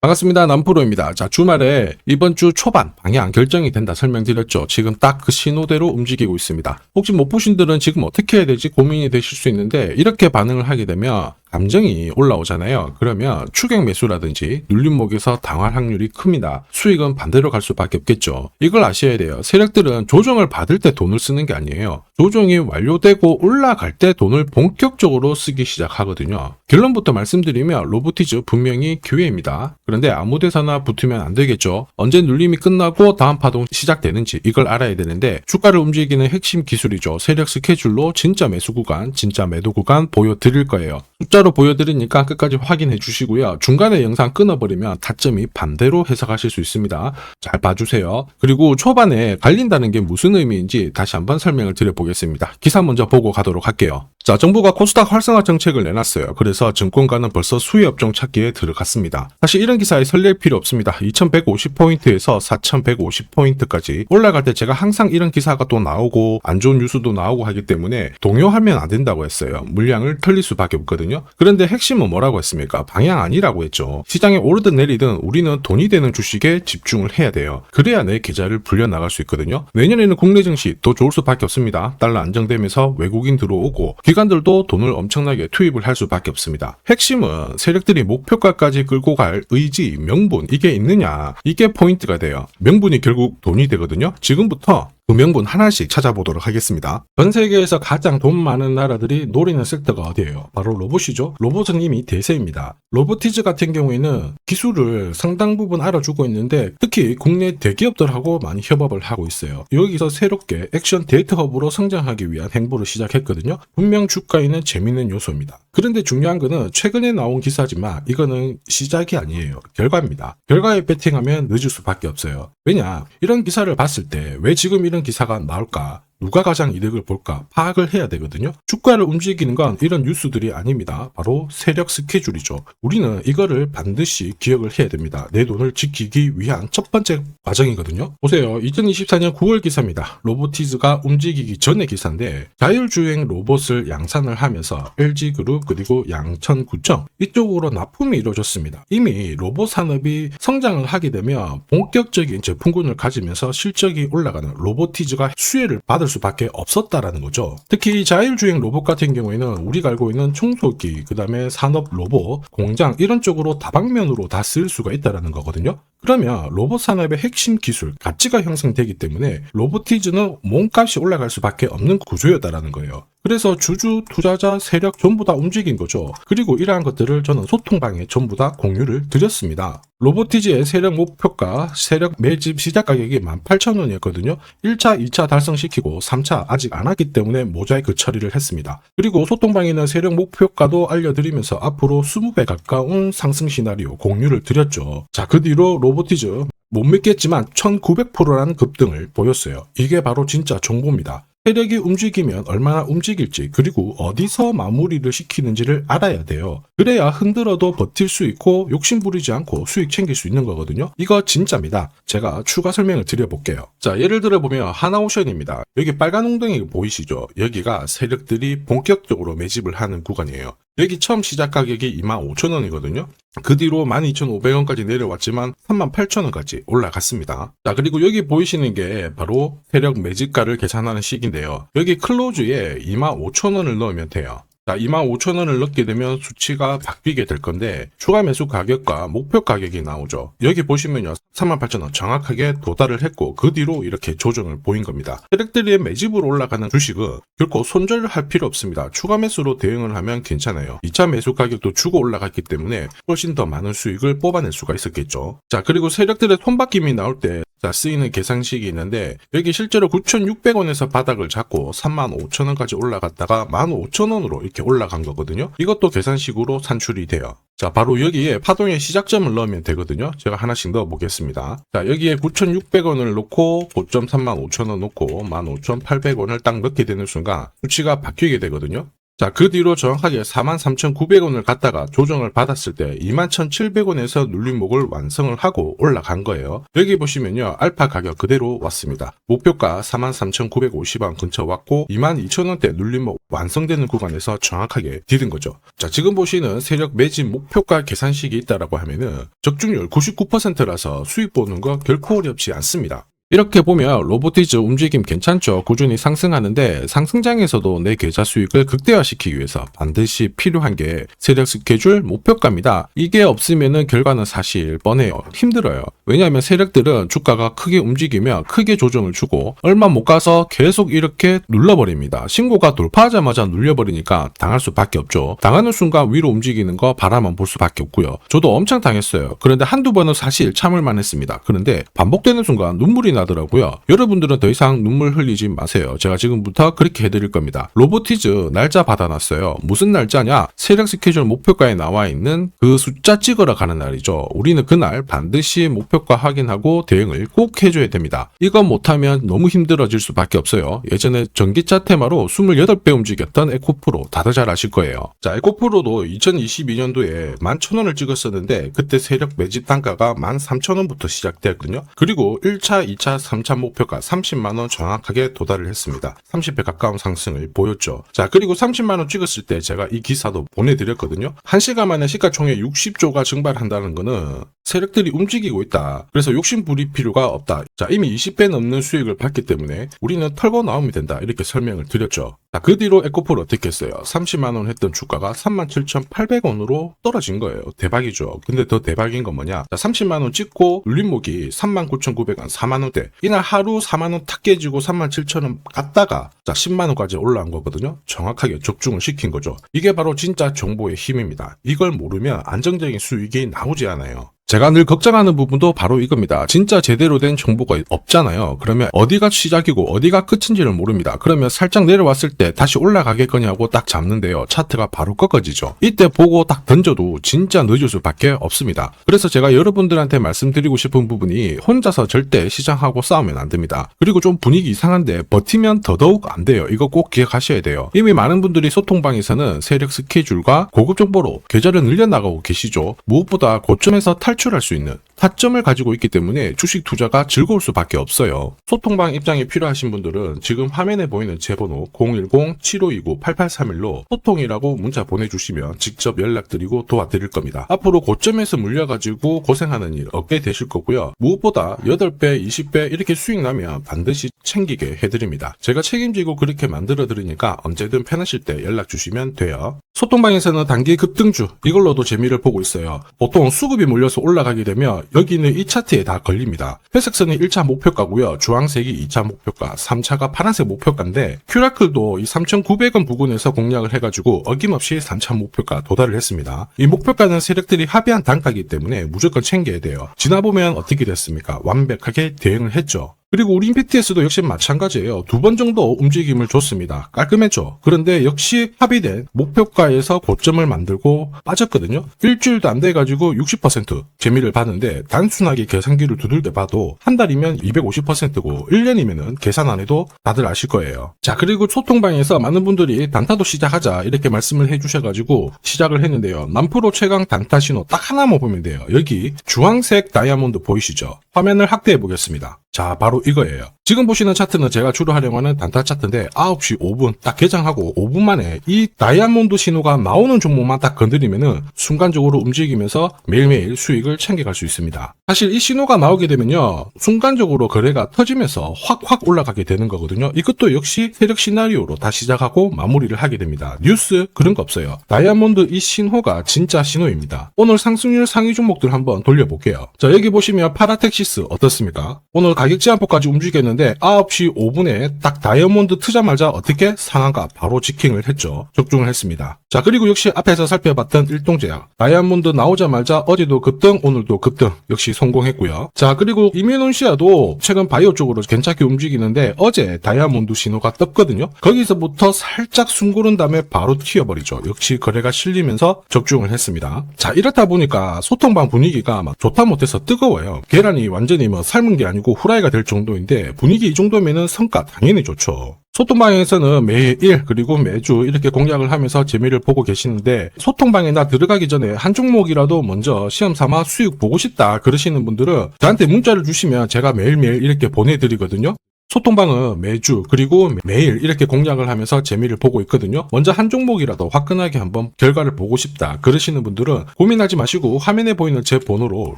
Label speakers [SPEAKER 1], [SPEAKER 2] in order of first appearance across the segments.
[SPEAKER 1] 반갑습니다. 남프로입니다. 자, 주말에 이번 주 초반 방향 결정이 된다 설명드렸죠. 지금 딱 그 신호대로 움직이고 있습니다. 혹시 못 보신 분들은 지금 어떻게 해야 되지 고민이 되실 수 있는데, 이렇게 반응을 하게 되면 감정이 올라오잖아요. 그러면 추격 매수라든지 눌림목에서 당할 확률이 큽니다. 수익은 반대로 갈 수밖에 없겠죠. 이걸 아셔야 돼요. 세력들은 조정을 받을 때 돈을 쓰는 게 아니에요. 조정이 완료되고 올라갈 때 돈을 본격적으로 쓰기 시작하거든요. 결론부터 말씀드리면 로보티즈 분명히 기회입니다. 그런데 아무 데서나 붙으면 안 되겠죠. 언제 눌림이 끝나고 다음 파동 시작되는지 이걸 알아야 되는데, 주가를 움직이는 핵심 기술이죠. 세력 스케줄로 진짜 매수 구간, 진짜 매도 구간 보여드릴 거예요. 숫자로 보여드리니까 끝까지 확인해 주시고요. 중간에 영상 끊어버리면 타점이 반대로 해석하실 수 있습니다. 잘 봐주세요. 그리고 초반에 갈린다는 게 무슨 의미인지 다시 한번 설명을 드려보겠습니다. 기사 먼저 보고 가도록 할게요. 자, 정부가 코스닥 활성화 정책을 내놨어요. 그래서 증권가는 벌써 수혜 업종 찾기에 들어갔습니다. 사실 이런 기사에 설렐 필요 없습니다. 2150포인트에서 4150포인트까지 올라갈 때 제가 항상 이런 기사가 또 나오고 안 좋은 뉴스도 나오고 하기 때문에 동요하면 안 된다고 했어요. 물량을 털릴 수밖에 없거든요. 그런데 핵심은 뭐라고 했습니까? 방향 아니라고 했죠. 시장에 오르든 내리든 우리는 돈이 되는 주식에 집중을 해야 돼요. 그래야 내 계좌를 불려나갈 수 있거든요. 내년에는 국내 증시 더 좋을 수밖에 없습니다. 달러 안정되면서 외국인 들어오고 기관들도 돈을 엄청나게 투입을 할 수밖에 없습니다. 핵심은 세력들이 목표가까지 끌고 갈 의지, 명분 이게 있느냐, 이게 포인트가 돼요. 명분이 결국 돈이 되거든요. 지금부터 그 명분 하나씩 찾아보도록 하겠습니다. 전 세계에서 가장 돈 많은 나라들이 노리는 섹터가 어디예요? 바로 로봇이죠. 로봇은 이미 대세입니다. 로보티즈 같은 경우에는 기술을 상당 부분 알아주고 있는데, 특히 국내 대기업들하고 많이 협업을 하고 있어요. 여기서 새롭게 액션 데이터 허브로 성장하기 위한 행보를 시작했거든요. 분명 주가에는 재밌는 요소입니다. 그런데 중요한 거는 최근에 나온 기사지만 이거는 시작이 아니에요. 결과입니다. 결과에 베팅하면 늦을 수밖에 없어요. 왜냐? 이런 기사를 봤을 때 왜 지금 이런 기사가 나올까? 누가 가장 이득을 볼까 파악을 해야 되거든요. 주가를 움직이는 건 이런 뉴스들이 아닙니다. 바로 세력 스케줄이죠. 우리는 이거를 반드시 기억을 해야 됩니다. 내 돈을 지키기 위한 첫 번째 과정이거든요. 보세요. 2024년 9월 기사입니다. 로보티즈가 움직이기 전의 기사인데, 자율주행 로봇을 양산을 하면서 LG그룹 그리고 양천구청 이쪽으로 납품이 이루어졌습니다. 이미 로봇 산업이 성장을 하게 되면 본격적인 제품군을 가지면서 실적이 올라가는 로보티즈가 수혜를 받을 수밖에 없었다라는 거죠. 특히 자율주행 로봇 같은 경우에는 우리가 알고 있는 청소기, 그 다음에 산업 로봇, 공장 이런 쪽으로 다방면으로 다 쓸 수가 있다라는 거거든요. 그러면 로봇 산업의 핵심 기술, 가치가 형성되기 때문에 로보티즈는 몸값이 올라갈 수밖에 없는 구조였다라는 거예요. 그래서 주주, 투자자, 세력 전부 다 움직인 거죠. 그리고 이러한 것들을 저는 소통방에 전부 다 공유를 드렸습니다. 로보티즈의 세력 목표가, 세력 매집 시작 가격이 18,000원이었거든요. 1차, 2차 달성시키고 3차 아직 안 왔기 때문에 모자이크 처리를 했습니다. 그리고 소통방에는 세력 목표가도 알려드리면서 앞으로 20배 가까운 상승 시나리오 공유를 드렸죠. 자, 그 뒤로 로보티즈 못 믿겠지만 1900%라는 급등을 보였어요. 이게 바로 진짜 정보입니다. 세력이 움직이면 얼마나 움직일지, 그리고 어디서 마무리를 시키는지를 알아야 돼요. 그래야 흔들어도 버틸 수 있고 욕심 부리지 않고 수익 챙길 수 있는 거거든요. 이거 진짜입니다. 제가 추가 설명을 드려볼게요. 자, 예를 들어 보면 하나오션입니다. 여기 빨간 웅덩이 보이시죠? 여기가 세력들이 본격적으로 매집을 하는 구간이에요. 여기 처음 시작 가격이 25,000원이거든요. 그 뒤로 12,500원까지 내려왔지만 38,000원까지 올라갔습니다. 자, 그리고 여기 보이시는 게 바로 세력 매집가를 계산하는 식인데요. 여기 클로즈에 25,000원을 넣으면 돼요. 자, 25,000원을 넣게 되면 수치가 바뀌게 될 건데, 추가 매수 가격과 목표 가격이 나오죠. 여기 보시면요, 38,000원 정확하게 도달을 했고, 그 뒤로 이렇게 조정을 보인 겁니다. 세력들이 매집으로 올라가는 주식은 결코 손절을 할 필요 없습니다. 추가 매수로 대응을 하면 괜찮아요. 2차 매수 가격도 주고 올라갔기 때문에 훨씬 더 많은 수익을 뽑아낼 수가 있었겠죠. 자, 그리고 세력들의 손바뀜이 나올 때 쓰이는 계산식이 있는데, 여기 실제로 9,600원에서 바닥을 잡고 35,000원까지 올라갔다가 15,000원으로 이렇게 올라간 거거든요. 이것도 계산식으로 산출이 돼요. 자, 바로 여기에 파동의 시작점을 넣으면 되거든요. 제가 하나씩 넣어 보겠습니다. 자, 여기에 9,600원을 넣고 고점 35,000원 넣고 15,800원을 딱 넣게 되는 순간 수치가 바뀌게 되거든요. 자, 그 뒤로 정확하게 43,900원을 갖다가 조정을 받았을 때 21,700원에서 눌림목을 완성을 하고 올라간 거예요. 여기 보시면요, 알파 가격 그대로 왔습니다. 목표가 43,950원 근처 왔고 22,000원대 눌림목 완성되는 구간에서 정확하게 디딘 거죠. 자, 지금 보시는 세력 매진 목표가 계산식이 있다라고 하면은 적중률 99%라서 수익 보는 거 결코 어렵지 않습니다. 이렇게 보면 로보티즈 움직임 괜찮죠. 꾸준히 상승하는데 상승장에서도 내 계좌 수익을 극대화시키기 위해서 반드시 필요한 게 세력 스케줄 목표가입니다. 이게 없으면은 결과는 사실 뻔해요. 힘들어요. 왜냐하면 세력들은 주가가 크게 움직이면 크게 조정을 주고 얼마 못 가서 계속 이렇게 눌러버립니다. 신고가 돌파하자마자 눌려버리니까 당할 수밖에 없죠. 당하는 순간 위로 움직이는 거 바라만 볼 수밖에 없고요. 저도 엄청 당했어요. 그런데 한두 번은 사실 참을만 했습니다. 그런데 반복되는 순간 눈물이 나더라고요. 여러분들은 더 이상 눈물 흘리지 마세요. 제가 지금부터 그렇게 해드릴 겁니다. 로보티즈 날짜 받아놨어요. 무슨 날짜냐? 세력 스케줄 목표가에 나와 있는 그 숫자 찍으러 가는 날이죠. 우리는 그날 반드시 목표가 확인하고 대응을 꼭 해줘야 됩니다. 이거 못하면 너무 힘들어질 수밖에 없어요. 예전에 전기차 테마로 28배 움직였던 에코프로 다들 잘 아실 거예요. 자, 에코프로도 2022년도에 11,000원을 찍었었는데 그때 세력 매집 단가가 13,000원부터 시작되었거든요. 그리고 1차, 2차 3차 목표가 30만원 정확하게 도달을 했습니다. 30배 가까운 상승을 보였죠. 자, 그리고 30만원 찍었을 때 제가 이 기사도 보내드렸거든요. 1시간 만에 시가총액 60조가 증발한다는 거는 세력들이 움직이고 있다. 그래서 욕심 부릴 필요가 없다. 자, 이미 20배 넘는 수익을 받기 때문에 우리는 털고 나오면 된다. 이렇게 설명을 드렸죠. 자, 그 뒤로 에코프로 어떻게 했어요? 30만원 했던 주가가 37,800원으로 떨어진 거예요. 대박이죠. 근데 더 대박인 건 뭐냐? 자, 30만원 찍고 눌림목이 39,900원, 4만원대. 이날 하루 4만원 탁 깨지고 37,000원 갔다가 자, 10만원까지 올라온 거거든요. 정확하게 적중을 시킨 거죠. 이게 바로 진짜 정보의 힘입니다. 이걸 모르면 안정적인 수익이 나오지 않아요. 제가 늘 걱정하는 부분도 바로 이겁니다. 진짜 제대로 된 정보가 없잖아요. 그러면 어디가 시작이고 어디가 끝인지를 모릅니다. 그러면 살짝 내려왔을 때 다시 올라가겠거니 하고 딱 잡는데요. 차트가 바로 꺾어지죠. 이때 보고 딱 던져도 진짜 늦을 수밖에 없습니다. 그래서 제가 여러분들한테 말씀드리고 싶은 부분이 혼자서 절대 시장하고 싸우면 안 됩니다. 그리고 좀 분위기 이상한데 버티면 더더욱 안 돼요. 이거 꼭 기억하셔야 돼요. 이미 많은 분들이 소통방에서는 세력 스케줄과 고급 정보로 계좌를 늘려나가고 계시죠. 무엇보다 고점에서 탈출할 수 있는 타점을 가지고 있기 때문에 주식 투자가 즐거울 수밖에 없어요. 소통방 입장이 필요하신 분들은 지금 화면에 보이는 제 번호 010-7529-8831로 소통이라고 문자 보내주시면 직접 연락드리고 도와드릴 겁니다. 앞으로 고점에서 물려가지고 고생하는 일 없게 되실 거고요. 무엇보다 8배, 20배 이렇게 수익 나면 반드시 챙기게 해드립니다. 제가 책임지고 그렇게 만들어드리니까 언제든 편하실 때 연락 주시면 돼요. 소통방에서는 단기 급등주 이걸로도 재미를 보고 있어요. 보통 수급이 몰려서 올라가게 되면 여기는 이 차트에 다 걸립니다. 회색선이 1차 목표가고요. 주황색이 2차 목표가, 3차가 파란색 목표가인데 큐라클도 이 3,900원 부근에서 공략을 해가지고 어김없이 3차 목표가 도달을 했습니다. 이 목표가는 세력들이 합의한 단가이기 때문에 무조건 챙겨야 돼요. 지나보면 어떻게 됐습니까? 완벽하게 대응을 했죠. 그리고 우리 임팩트에서도 역시 마찬가지예요. 2번 정도 움직임을 줬습니다. 깔끔했죠. 그런데 역시 합의된 목표가에서 고점을 만들고 빠졌거든요. 일주일도 안 돼가지고 60% 재미를 봤는데 단순하게 계산기를 두들겨 봐도 한 달이면 250%고 1년이면은 계산 안 해도 다들 아실 거예요. 자, 그리고 소통방에서 많은 분들이 단타도 시작하자 이렇게 말씀을 해주셔가지고 시작을 했는데요. 남프로 최강 단타 신호 딱 하나만 보면 돼요. 여기 주황색 다이아몬드 보이시죠? 화면을 확대해 보겠습니다. 자, 바로 이거예요. 지금 보시는 차트는 제가 주로 활용하는 단타 차트인데 9시 5분 딱 개장하고 5분 만에 이 다이아몬드 신호가 나오는 종목만 딱 건드리면은 순간적으로 움직이면서 매일매일 수익을 챙겨갈 수 있습니다. 사실 이 신호가 나오게 되면요. 순간적으로 거래가 터지면서 확 올라가게 되는 거거든요. 이것도 역시 세력 시나리오로 다 시작하고 마무리를 하게 됩니다. 뉴스 그런 거 없어요. 다이아몬드 이 신호가 진짜 신호입니다. 오늘 상승률 상위 종목들 한번 돌려볼게요. 자, 여기 보시면 파라텍시스 어떻습니까? 오늘 가격 제한폭까지 움직였는데 9시 5분에 딱 다이아몬드 트자마자 어떻게 상한가 바로 지킹을 했죠. 적중을 했습니다. 자, 그리고 역시 앞에서 살펴봤던 일동제약 다이아몬드 나오자마자 어제도 급등 오늘도 급등 역시 성공했고요. 자, 그리고 이뮤논시아도 최근 바이오 쪽으로 괜찮게 움직이는데 어제 다이아몬드 신호가 떴거든요. 거기서부터 살짝 숨고른 다음에 바로 튀어버리죠. 역시 거래가 실리면서 적중을 했습니다. 자, 이렇다 보니까 소통방 분위기가 막 좋다 못해서 뜨거워요. 계란이 완전히 뭐 삶은 게 아니고 후라이가 될 정도인데 분위기 이 정도면은 성과 당연히 좋죠. 소통방에서는 매일 그리고 매주 이렇게 공략을 하면서 재미를 보고 계시는데, 소통방에 나 들어가기 전에 한 종목이라도 먼저 시험 삼아 수익 보고 싶다 그러시는 분들은 저한테 문자를 주시면 제가 매일매일 이렇게 보내드리거든요. 소통방은 매주 그리고 매일 이렇게 공략을 하면서 재미를 보고 있거든요. 먼저 한 종목이라도 화끈하게 한번 결과를 보고 싶다 그러시는 분들은 고민하지 마시고 화면에 보이는 제 번호로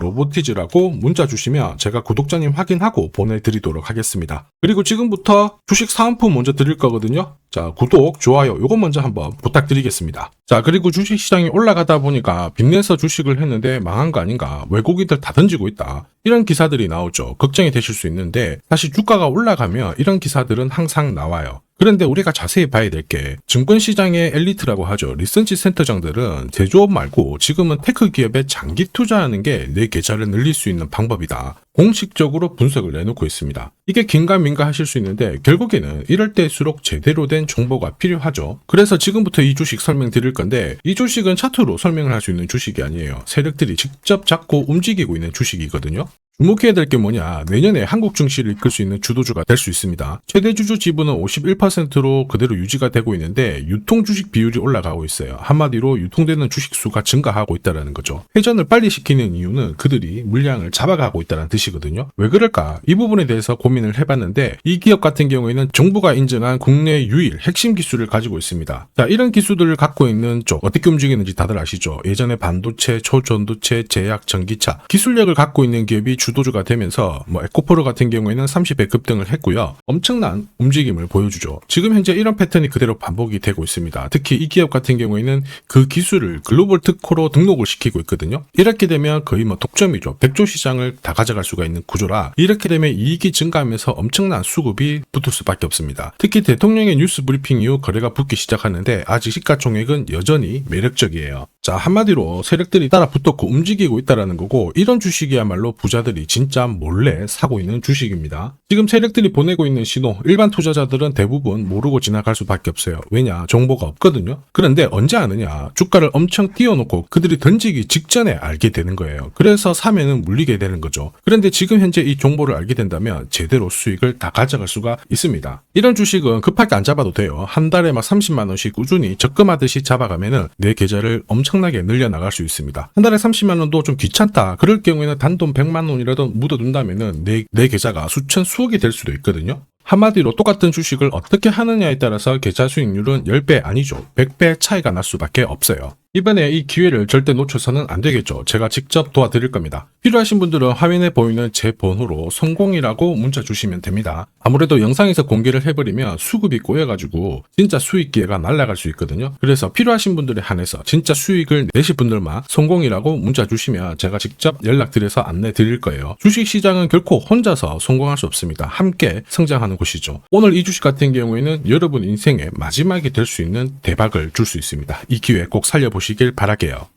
[SPEAKER 1] 로보티즈라고 문자 주시면 제가 구독자님 확인하고 보내드리도록 하겠습니다. 그리고 지금부터 주식 사은품 먼저 드릴 거거든요. 자, 구독, 좋아요 요거 먼저 한번 부탁드리겠습니다. 자, 그리고 주식시장이 올라가다 보니까 빚내서 주식을 했는데 망한 거 아닌가, 외국인들 다 던지고 있다, 이런 기사들이 나오죠. 걱정이 되실 수 있는데, 사실 주가가 올라가면 이런 기사들은 항상 나와요. 그런데 우리가 자세히 봐야 될 게, 증권시장의 엘리트라고 하죠. 리서치 센터장들은 제조업 말고 지금은 테크 기업에 장기 투자하는 게 내 계좌를 늘릴 수 있는 방법이다, 공식적으로 분석을 내놓고 있습니다. 이게 긴가민가 하실 수 있는데 결국에는 이럴 때일수록 제대로 된 정보가 필요하죠. 그래서 지금부터 이 주식 설명드릴 건데, 이 주식은 차트로 설명을 할 수 있는 주식이 아니에요. 세력들이 직접 잡고 움직이고 있는 주식이거든요. 주목해야 될 게 뭐냐, 내년에 한국 증시를 이끌 수 있는 주도주가 될 수 있습니다. 최대 주주 지분은 51%로 그대로 유지가 되고 있는데 유통 주식 비율이 올라가고 있어요. 한마디로 유통되는 주식 수가 증가하고 있다는 거죠. 회전을 빨리 시키는 이유는 그들이 물량을 잡아가고 있다는 뜻이거든요. 왜 그럴까? 이 부분에 대해서 고민을 해봤는데, 이 기업 같은 경우에는 정부가 인정한 국내 유일 핵심 기술을 가지고 있습니다. 자, 이런 기술들을 갖고 있는 쪽 어떻게 움직이는지 다들 아시죠? 예전에 반도체, 초전도체, 제약, 전기차 기술력을 갖고 있는 기업이 주도주가 되면서 에코프로 같은 경우에는 30배 급등을 했고요. 엄청난 움직임을 보여주죠. 지금 현재 이런 패턴이 그대로 반복이 되고 있습니다. 특히 이 기업 같은 경우에는 그 기술을 글로벌 특허로 등록을 시키고 있거든요. 이렇게 되면 거의 독점이죠. 100조 시장을 다 가져갈 수가 있는 구조라, 이렇게 되면 이익이 증가하면서 엄청난 수급이 붙을 수밖에 없습니다. 특히 대통령의 뉴스 브리핑 이후 거래가 붙기 시작하는데 아직 시가총액은 여전히 매력적이에요. 자, 한마디로 세력들이 따라 붙었고 움직이고 있다는 거고, 이런 주식이야말로 부자들이 진짜 몰래 사고 있는 주식입니다. 지금 세력들이 보내고 있는 신호, 일반 투자자들은 대부분 모르고 지나갈 수밖에 없어요. 왜냐? 정보가 없거든요. 그런데 언제 아느냐? 주가를 엄청 띄워놓고 그들이 던지기 직전에 알게 되는 거예요. 그래서 사면은 물리게 되는 거죠. 그런데 지금 현재 이 정보를 알게 된다면 제대로 수익을 다 가져갈 수가 있습니다. 이런 주식은 급하게 안 잡아도 돼요. 한 달에 30만 원씩 꾸준히 적금하듯이 잡아가면은 내 계좌를 엄청나게 늘려나갈 수 있습니다. 한 달에 30만 원도 좀 귀찮다 그럴 경우에는 단돈 100만 원이라도 묻어둔다면은 내 계좌가 수천 수억이 될 수도 있거든요. 한마디로 똑같은 주식을 어떻게 하느냐에 따라서 계좌 수익률은 10배 아니죠. 100배 차이가 날 수밖에 없어요. 이번에 이 기회를 절대 놓쳐서는 안 되겠죠. 제가 직접 도와드릴 겁니다. 필요하신 분들은 화면에 보이는 제 번호로 성공이라고 문자 주시면 됩니다. 아무래도 영상에서 공개를 해버리면 수급이 꼬여가지고 진짜 수익 기회가 날아갈 수 있거든요. 그래서 필요하신 분들에 한해서 진짜 수익을 내실 분들만 성공이라고 문자 주시면 제가 직접 연락드려서 안내 드릴 거예요. 주식시장은 결코 혼자서 성공할 수 없습니다. 함께 성장하는 곳이죠. 오늘 이 주식 같은 경우에는 여러분 인생의 마지막이 될 수 있는 대박을 줄 수 있습니다. 이 기회 꼭 살려보시길 바랄게요.